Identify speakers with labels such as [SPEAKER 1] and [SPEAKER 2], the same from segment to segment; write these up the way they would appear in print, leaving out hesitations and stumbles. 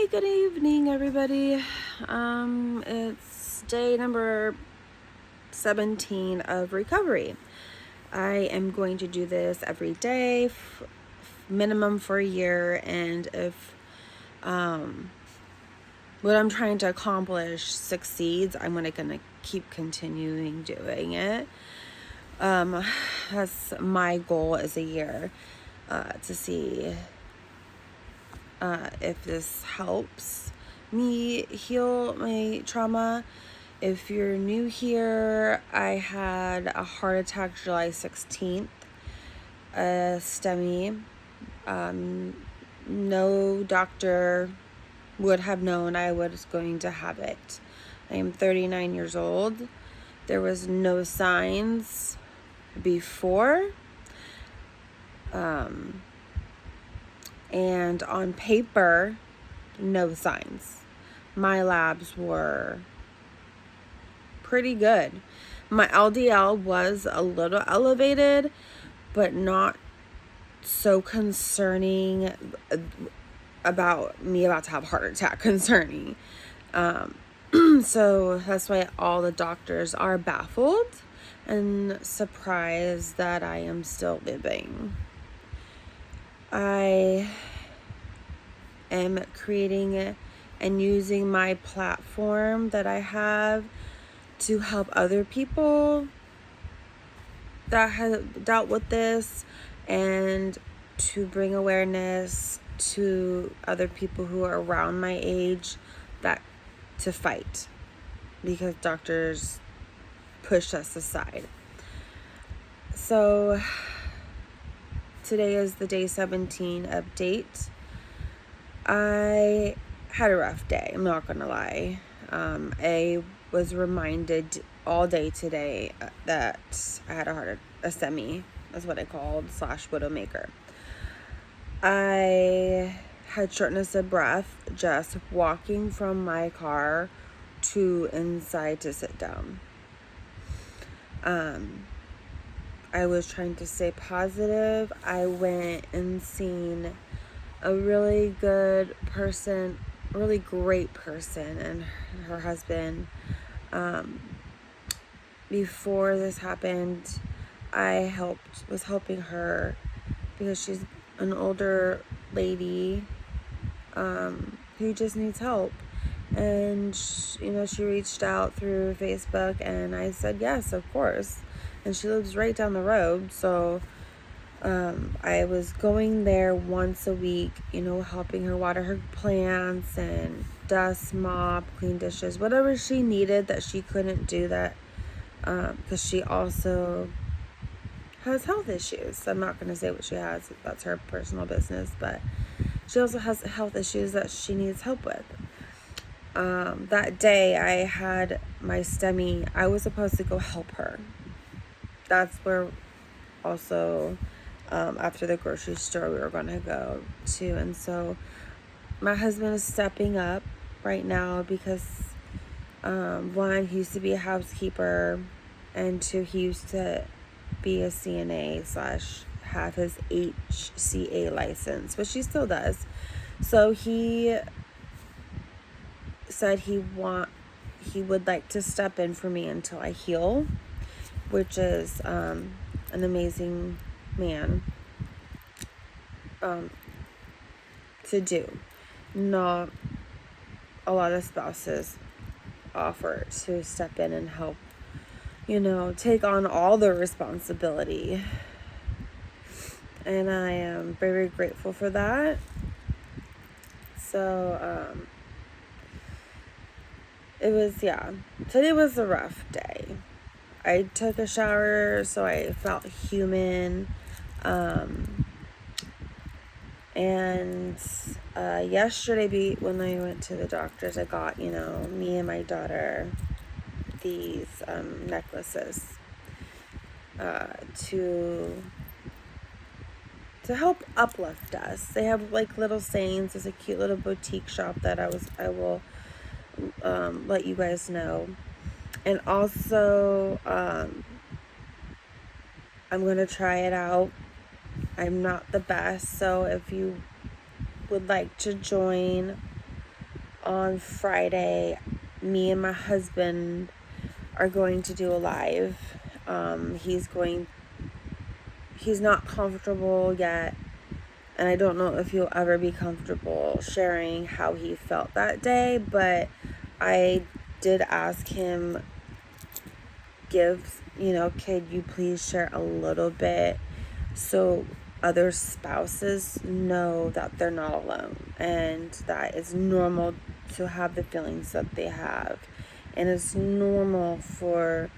[SPEAKER 1] Hi, good evening, everybody. It's day number 17 of recovery. I am going to do this every day, minimum for a year, and if what I'm trying to accomplish succeeds, I'm gonna keep continuing doing it. That's my goal as a year, to see if this helps me heal my trauma. If you're new here, I had a heart attack July 16th, a STEMI. No doctor would have known I was going to have it. I am 39 years old. There was no signs before. And on paper, no signs. My labs were pretty good. My LDL was a little elevated, but not so concerning about me about to have a heart attack concerning. So that's why all the doctors are baffled and surprised that I am still living. I am creating and using my platform that I have to help other people that have dealt with this, and to bring awareness to other people who are around my age that to fight, because doctors push us aside. So today is the day 17 update. I had a rough day, I'm not gonna lie. I was reminded all day today that I had a STEMI, is what I called, / widowmaker. I had shortness of breath just walking from my car to inside to sit down. I was trying to stay positive. I went and seen a really good person, really great person, and her husband. Before this happened, I was helping her because she's an older lady who just needs help. And she reached out through Facebook, and I said yes, of course. And she lives right down the road, so I was going there once a week, helping her water her plants and dust, mop, clean dishes, whatever she needed that she couldn't do that, because she also has health issues. I'm not going to say what she has. That's her personal business, but she also has health issues that she needs help with. That day I had my STEMI. I was supposed to go help her. That's where also after the grocery store we were going to go to. And so my husband is stepping up right now because one, he used to be a housekeeper, and two, he used to be a CNA / have his HCA license, which he still does. So he said he would like to step in for me until I heal, which is an amazing man to do. Not a lot of spouses offer to step in and help, take on all the responsibility. And I am very grateful for that. So, today was a rough day. I took a shower, so I felt human. And yesterday, when I went to the doctors, I got, me and my daughter these necklaces to help uplift us. They have like little sayings. It's a cute little boutique shop that I will let you guys know. And also, I'm going to try it out. I'm not the best, so if you would like to join, on Friday, me and my husband are going to do a live. He's not comfortable yet, and I don't know if he'll ever be comfortable sharing how he felt that day, but I did ask him, could you please share a little bit so other spouses know that they're not alone and that it's normal to have the feelings that they have, and it's normal for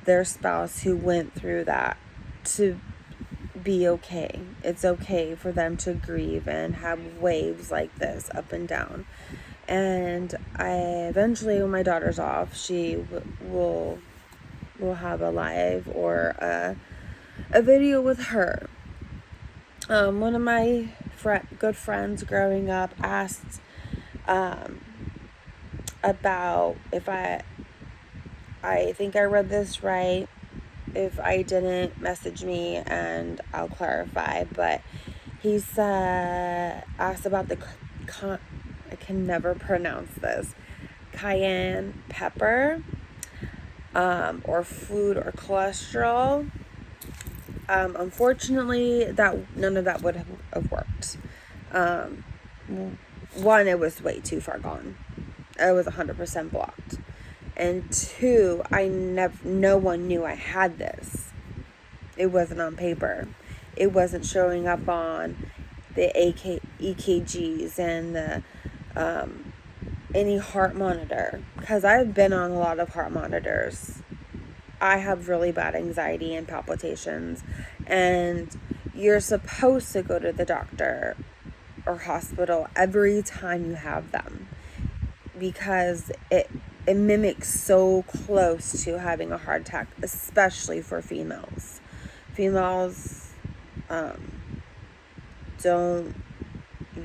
[SPEAKER 1] their spouse who went through that to be okay. It's okay for them to grieve and have waves like this up and down. And I eventually, when my daughter's off, she will have a live or a video with her. One of my good friends growing up asked about if I think I read this right. If I didn't, message me and I'll clarify. But he asked about I can never pronounce this, cayenne pepper, or food or cholesterol. Unfortunately, that none of that would have worked. One, it was way too far gone. It was 100% blocked. And two, no one knew I had this. It wasn't on paper. It wasn't showing up on the EKGs and the any heart monitor, because I've been on a lot of heart monitors. I have really bad anxiety and palpitations, and you're supposed to go to the doctor or hospital every time you have them, because it mimics so close to having a heart attack, especially for females. Females don't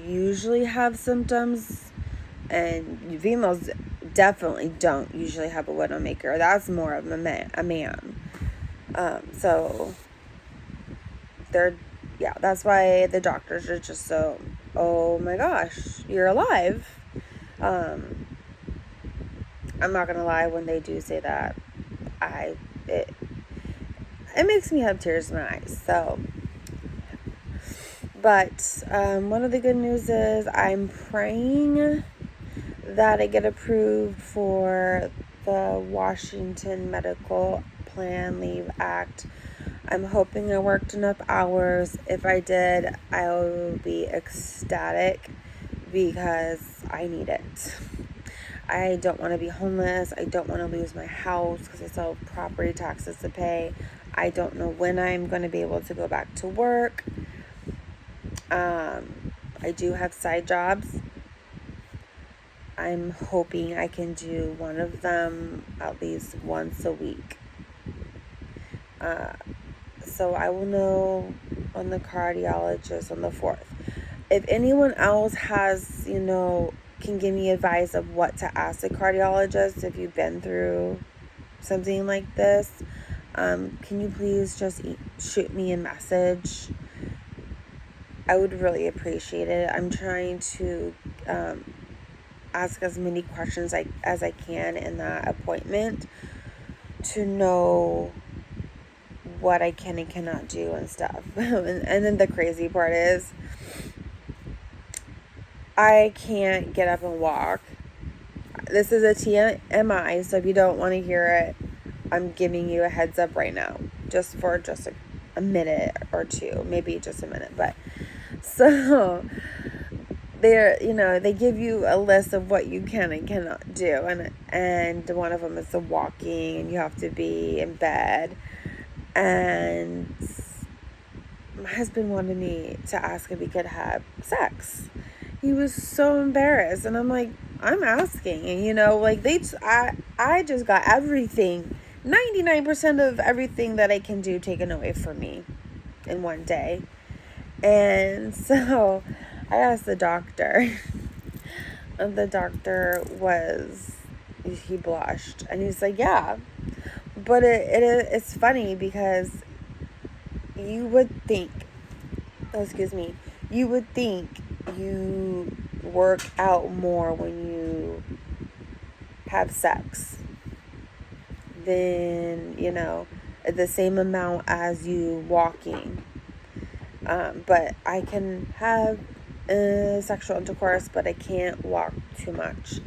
[SPEAKER 1] usually have symptoms, and females definitely don't usually have a widowmaker. That's more of a man. So that's why the doctors are just so, oh my gosh, you're alive. I'm not gonna lie, when they do say that, it makes me have tears in my eyes. So, but one of the good news is I'm praying that I get approved for the Washington Medical Plan Leave Act. I'm hoping I worked enough hours. If I did, I will be ecstatic because I need it. I don't want to be homeless. I don't want to lose my house because I still have property taxes to pay. I don't know when I'm going to be able to go back to work. I do have side jobs. I'm hoping I can do one of them at least once a week. So I will know on the cardiologist on the 4th. If anyone else has, can give me advice of what to ask the cardiologist if you've been through something like this, can you please just shoot me a message? I would really appreciate it. I'm trying to ask as many questions as I can in that appointment to know what I can and cannot do and stuff. And then the crazy part is I can't get up and walk. This is a TMI, so if you don't want to hear it, I'm giving you a heads up right now, just for a minute or two, maybe just a minute. But so they give you a list of what you can and cannot do, and one of them is the walking, and you have to be in bed. And my husband wanted me to ask if he could have sex. He was so embarrassed, and I'm like, I'm asking, and I just got everything, 99% of everything that I can do taken away from me in one day. And so I asked the doctor, and the doctor he blushed, and he's like, yeah, but it's funny because you would think you work out more when you have sex, then, the same amount as you walking. But I can have sexual intercourse, but I can't walk too much.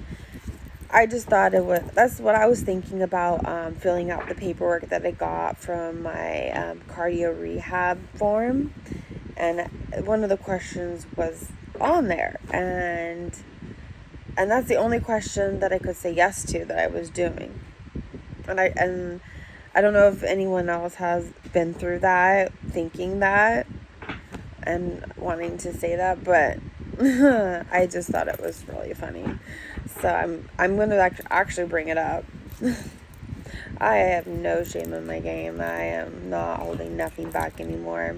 [SPEAKER 1] I just thought that's what I was thinking about, filling out the paperwork that I got from my cardio rehab form. And one of the questions was on there. And that's the only question that I could say yes to that I was doing. And I don't know if anyone else has been through that, thinking that, and wanting to say that, but I just thought it was really funny. So I'm going to actually bring it up. I have no shame in my game. I am not holding nothing back anymore.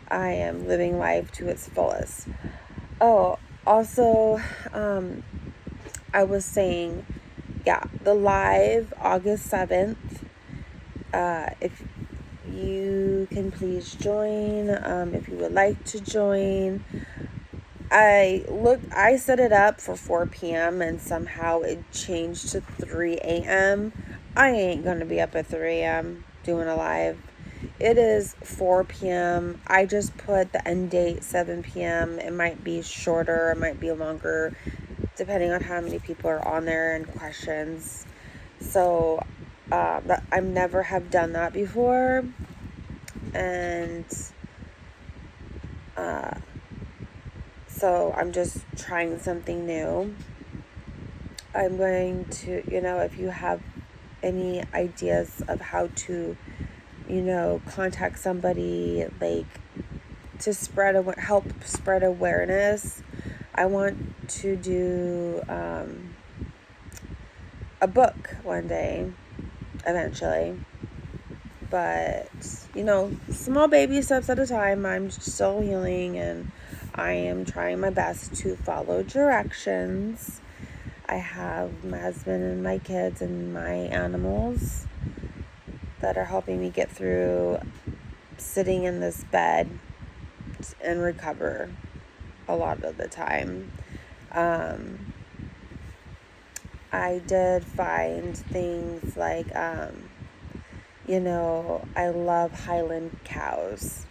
[SPEAKER 1] I am living life to its fullest. Oh, also, I was saying, the live August 7th, if you can please join, if you would like to join. I set it up for 4 p.m. and somehow it changed to 3 a.m. I ain't gonna be up at 3 a.m. doing a live. It is 4 p.m. I just put the end date 7 p.m. It might be shorter, it might be longer, depending on how many people are on there and questions. So, I never have done that before. And, so I'm just trying something new. I'm going to, if you have any ideas of how to, contact somebody, like, to help spread awareness. I want to do a book one day, eventually. But, small baby steps at a time. I'm still healing, and I am trying my best to follow directions. I have my husband and my kids and my animals that are helping me get through sitting in this bed and recover a lot of the time. I did find things like, I love Highland cows.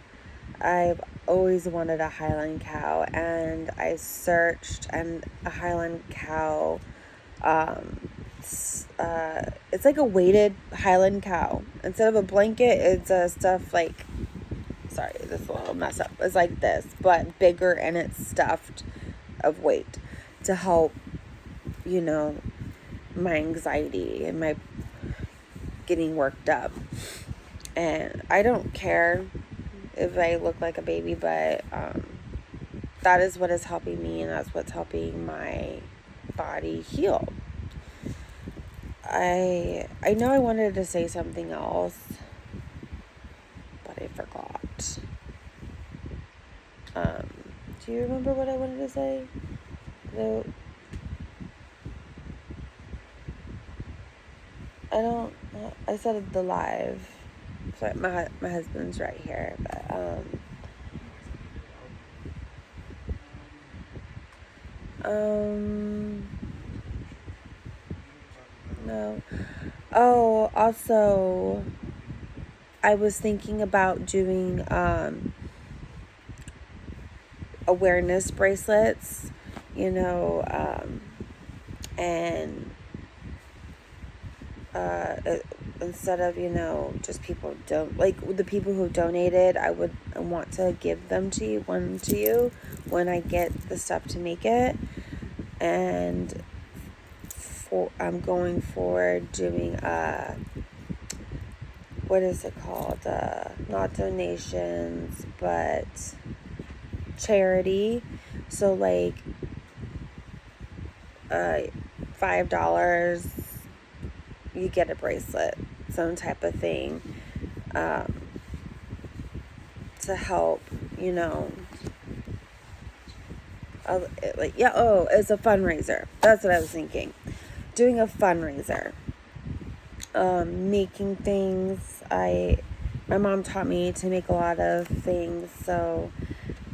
[SPEAKER 1] I've always wanted a Highland cow, and I searched, and a Highland cow, it's like a weighted Highland cow. Instead of a blanket, it's a stuff like, sorry, this is a little mess up. It's like this, but bigger, and it's stuffed of weight to help, my anxiety and my getting worked up. And I don't care if I look like a baby, but that is what is helping me, and that's what's helping my body heal. I know I wanted to say something else, but I forgot. Do you remember what I wanted to say? No, I don't. I said the live. Sorry, my husband's right here, but no. Oh, also, I was thinking about doing awareness bracelets, and instead of, just people don't, like, the people who donated, I want to give them to you, one to you, when I get the stuff to make it. And I'm going for doing what is it called? Not donations, but charity. So, like, $5, you get a bracelet, some type of thing, to help, it's a fundraiser. That's what I was thinking. Doing a fundraiser. Making things. My mom taught me to make a lot of things, so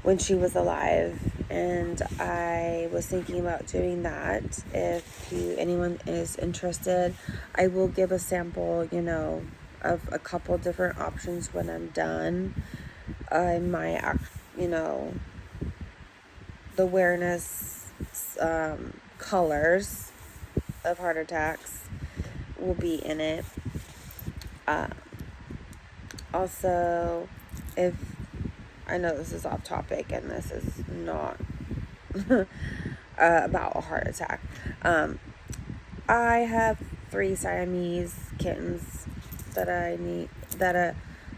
[SPEAKER 1] when she was alive, and I was thinking about doing that. If anyone is interested, I will give a sample, of a couple different options when I'm done. My, the awareness colors of heart attacks will be in it. Also, if I know this is off topic and this is not about a heart attack, I have 3 Siamese kittens that I need that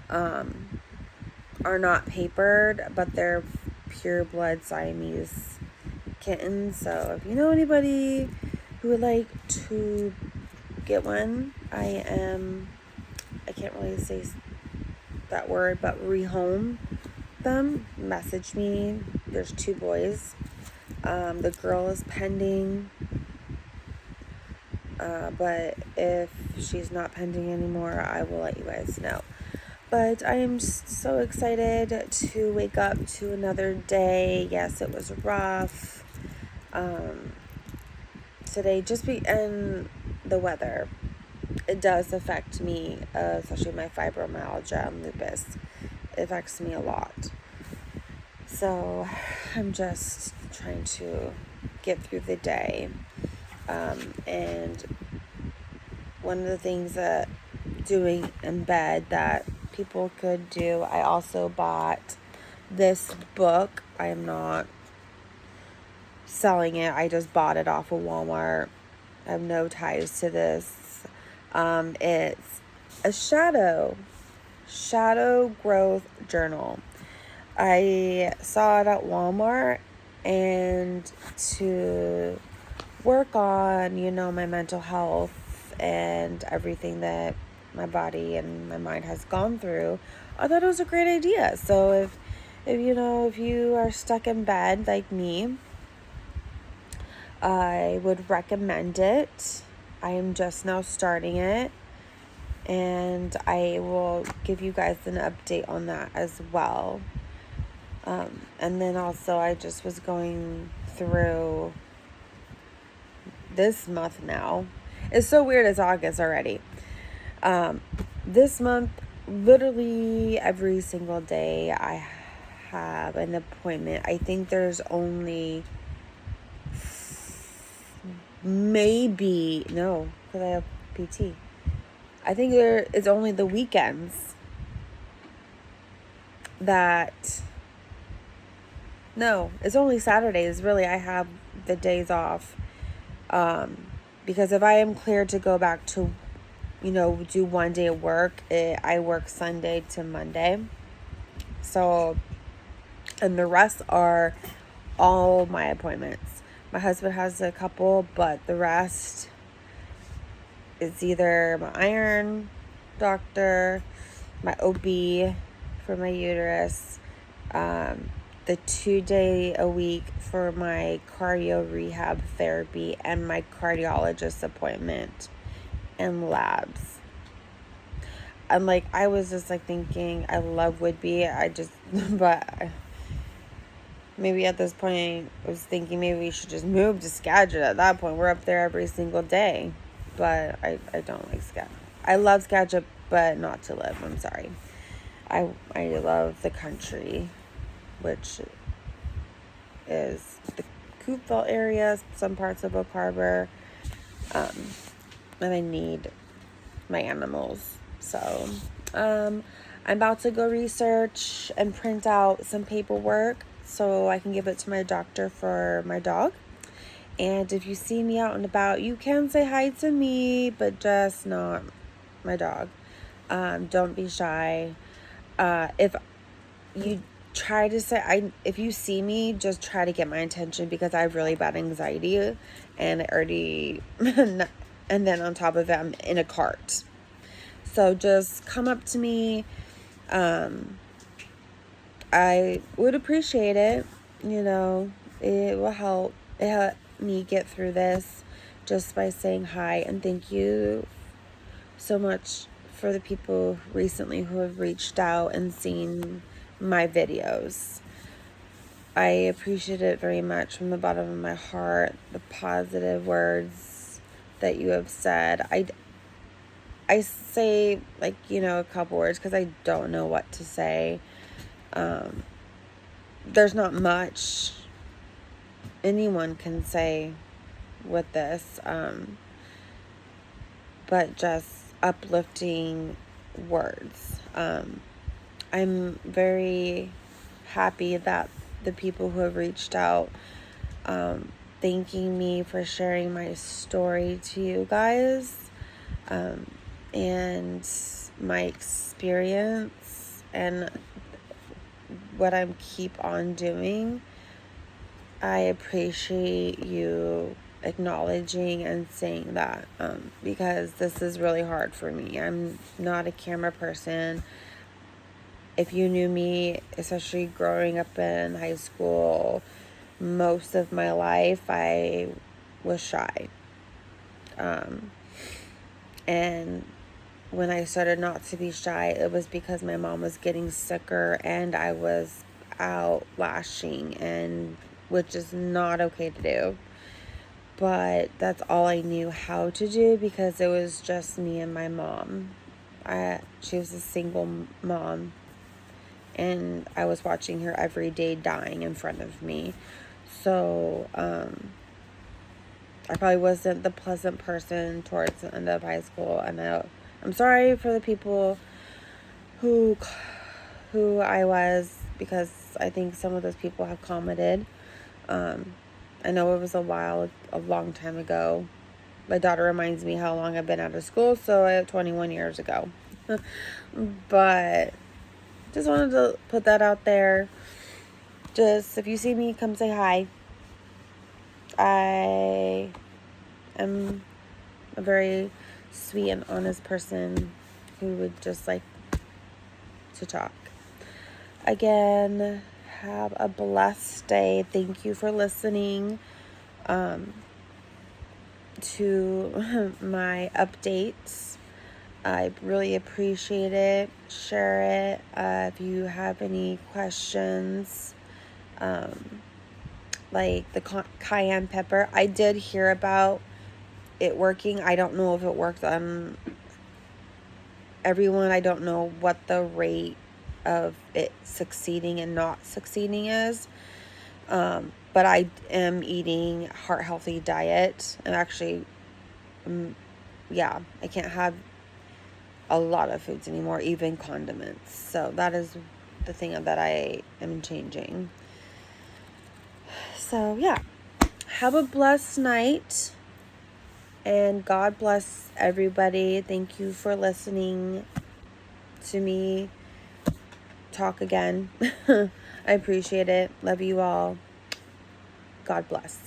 [SPEAKER 1] are not papered, but they're pure blood Siamese kittens. So if you know anybody who would like to get one, I can't really say that word, but rehome them, message me. There's 2 boys. The girl is pending, but if she's not pending anymore, I will let you guys know. But I am so excited to wake up to another day. Yes, it was rough. Today, and the weather, it does affect me, especially my fibromyalgia and lupus. It affects me a lot. So I'm just trying to get through the day. And one of the things that doing in bed that people could do, I also bought this book. I am not selling it. I just bought it off of Walmart. I have no ties to this. It's a shadow growth journal. I saw it at Walmart, and to work on, my mental health and everything that my body and my mind has gone through, I thought it was a great idea. So if you are stuck in bed like me, I would recommend it. I am just now starting it, and I will give you guys an update on that as well. And then also, I just was going through this month now. It's so weird, it's August already. This month, literally every single day, I have an appointment. I think there's only no, because I have PT. I think there is only the weekends no, it's only Saturdays, really. I have the days off. Because if I am cleared to go back to, do one day of work, I work Sunday to Monday. So, and the rest are all my appointments. My husband has a couple, but the rest is either my iron doctor, my OB for my uterus, the 2-day a week for my cardio rehab therapy, and my cardiologist appointment and labs. And I was just thinking, I love Whitby. But maybe at this point, I was thinking maybe we should just move to Skagit at that point. We're up there every single day. But I don't like Skagit. I love Skagit, but not to live. I'm sorry. I love the country, which is the Coopville area, some parts of Oak Harbor. And I need my animals. So, I'm about to go research and print out some paperwork so I can give it to my doctor for my dog. And if you see me out and about, you can say hi to me, but just not my dog. Don't be shy. If you try to say, if you see me, just try to get my attention, because I have really bad anxiety, and I already, and then on top of it, I'm in a cart. So just come up to me. I would appreciate it. It will help. It helped me get through this just by saying hi. And thank you so much for the people recently who have reached out and seen my videos. I appreciate it very much from the bottom of my heart, the positive words that you have said. I say, like, a couple words because I don't know what to say. There's not much anyone can say with this, but just uplifting words. I'm very happy that the people who have reached out, thanking me for sharing my story to you guys, and my experience and what I'm keep on doing. I appreciate you acknowledging and saying that, because this is really hard for me. I'm not a camera person. If you knew me, especially growing up in high school, most of my life I was shy. And when I started not to be shy, it was because my mom was getting sicker and I was out lashing, and which is not okay to do. But that's all I knew how to do because it was just me and my mom. She was a single mom, and I was watching her every day dying in front of me. So, I probably wasn't the pleasant person towards the end of high school, and I'm sorry for the people who I was, because I think some of those people have commented. I know it was a long time ago. My daughter reminds me how long I've been out of school, so 21 years ago. But just wanted to put that out there. Just, if you see me, come say hi. I am a very sweet and honest person who would just like to talk. Again, have a blessed day. Thank you for listening to my updates. I really appreciate it. Share it. If you have any questions, like the cayenne pepper, I did hear about it working. I don't know if it works on everyone. I don't know what the rate of it succeeding and not succeeding is. But I am eating heart healthy diet. And actually, I can't have a lot of foods anymore, even condiments. So that is the thing that I am changing. So yeah, have a blessed night, and God bless everybody. Thank you for listening to me talk again. I appreciate it. Love you all. God bless.